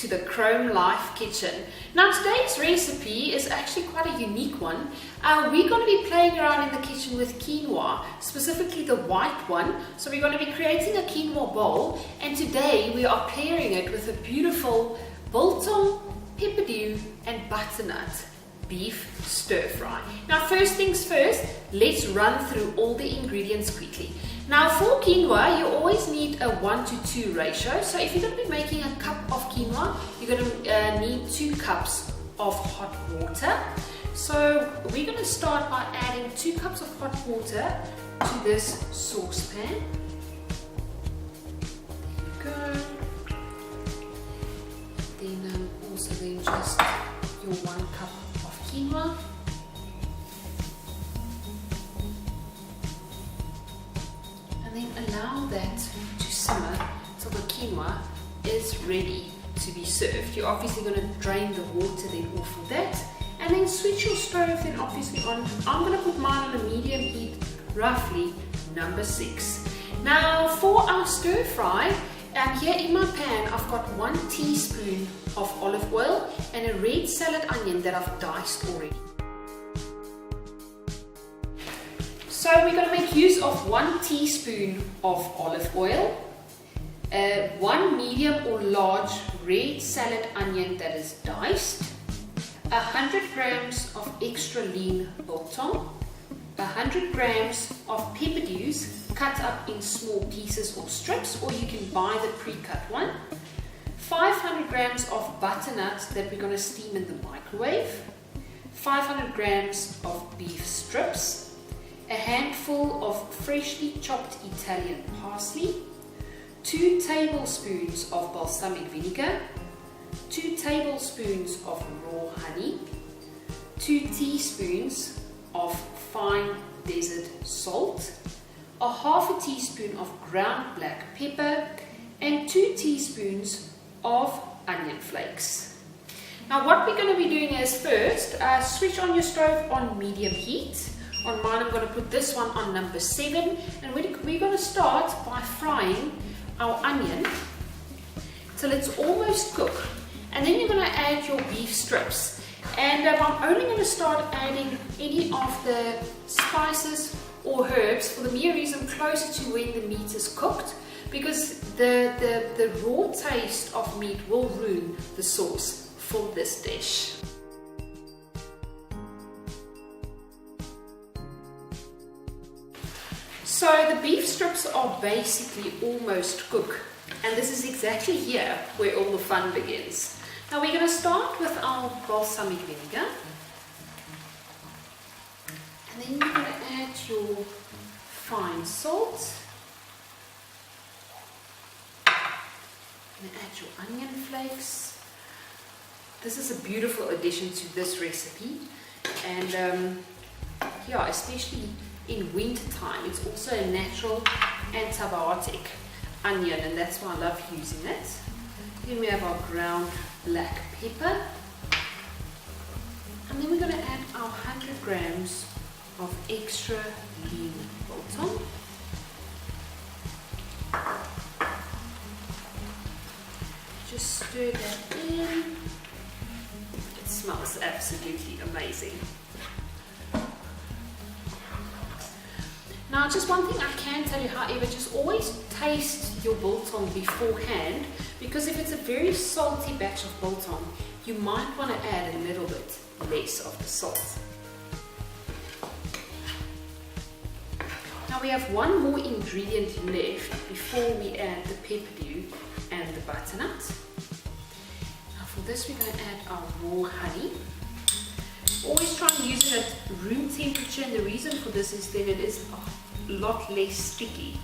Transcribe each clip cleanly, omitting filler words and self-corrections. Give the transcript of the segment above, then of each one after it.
to the Chrome Life Kitchen. Now today's recipe is actually quite a unique one. We're going to be playing around in the kitchen with quinoa, specifically the white one. So we're going to be creating a quinoa bowl, and today we are pairing it with a beautiful Biltong Peppadew and butternut beef stir fry. Now first things first, let's run through all the ingredients quickly. Now for quinoa, you always need a 1:2 ratio. So if you're going to be making a cup of quinoa, you're going to need 2 cups of hot water. So we're going to start by adding 2 cups of hot water to this saucepan. There you go. Then also just your 1 cup of quinoa. And then allow that to simmer till the quinoa is ready to be served. You're obviously going to drain the water then off of that, and then switch your stove then obviously on. I'm going to put mine on a medium heat, roughly number 6. Now for our stir fry, here in my pan I've got 1 teaspoon of olive oil and a red salad onion that I've diced already. So we're going to make use of 1 teaspoon of olive oil, 1 medium or large red salad onion that is diced, 100 grams of extra lean biltong, 100 grams of peppadews cut up in small pieces or strips, or you can buy the pre-cut one, 500 grams of butternut that we're going to steam in the microwave, 500 grams of beef strips, a handful of freshly chopped Italian parsley, 2 tablespoons of balsamic vinegar, 2 tablespoons of raw honey, 2 teaspoons of fine desert salt, a half a teaspoon of ground black pepper, and 2 teaspoons of onion flakes. Now what we're going to be doing is first, switch on your stove on medium heat. On mine I'm going to put this one on number 7, and we're going to start by frying our onion till it's almost cooked, and then you're going to add your beef strips. And I'm only going to start adding any of the spices or herbs for the mere reason closer to when the meat is cooked, because the raw taste of meat will ruin the sauce for this dish. So the beef strips are basically almost cooked, and this is exactly here where all the fun begins. Now we're going to start with our balsamic vinegar, and then you're going to add your fine salt, and add your onion flakes. This is a beautiful addition to this recipe, and yeah, especially in winter time, it's also a natural antibiotic onion, and that's why I love using it. Then we have our ground black pepper, and then we're going to add our 100 grams of extra lean biltong. Just stir that in. It smells absolutely amazing. Now just one thing I can tell you, however, just always taste your biltong beforehand, because if it's a very salty batch of biltong, you might want to add a little bit less of the salt. Now we have one more ingredient left before we add the peppadew and the butternut. Now for this we're going to add our raw honey. Always try and use it at room temperature, and the reason for this is that it is a lot less sticky.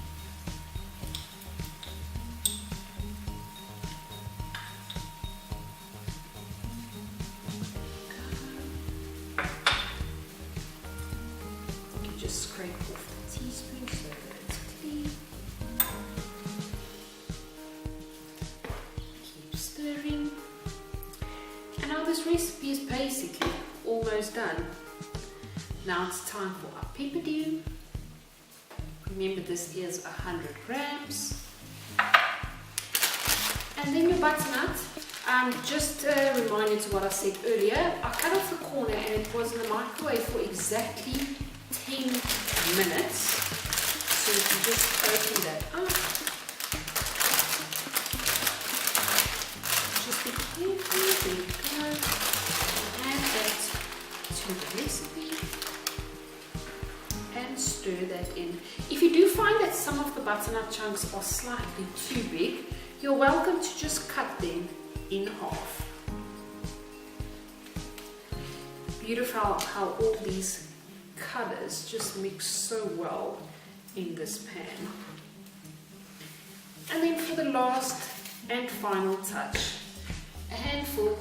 You can just scrape off the teaspoon so that it's clean. Keep stirring. And now this recipe is basically almost done. Now it's time for our peppadew. Remember, this is 100 grams. And then your butternut. Just a reminder to what I said earlier, I cut off the corner and it was in the microwave for exactly 10 minutes. So you can just open that up. Just be careful, there you go. Add that to the recipe and stir that in. If you do find that some of the butternut chunks are slightly too big, you're welcome to just cut them in half. Beautiful how all these colors just mix so well in this pan. And then for the last and final touch, a handful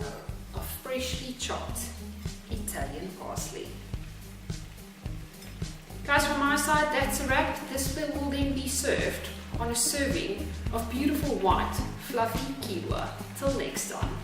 of freshly chopped Italian parsley. Guys, from my side, that's a wrap. This will then be served on a serving of beautiful white fluffy quinoa. Till next time.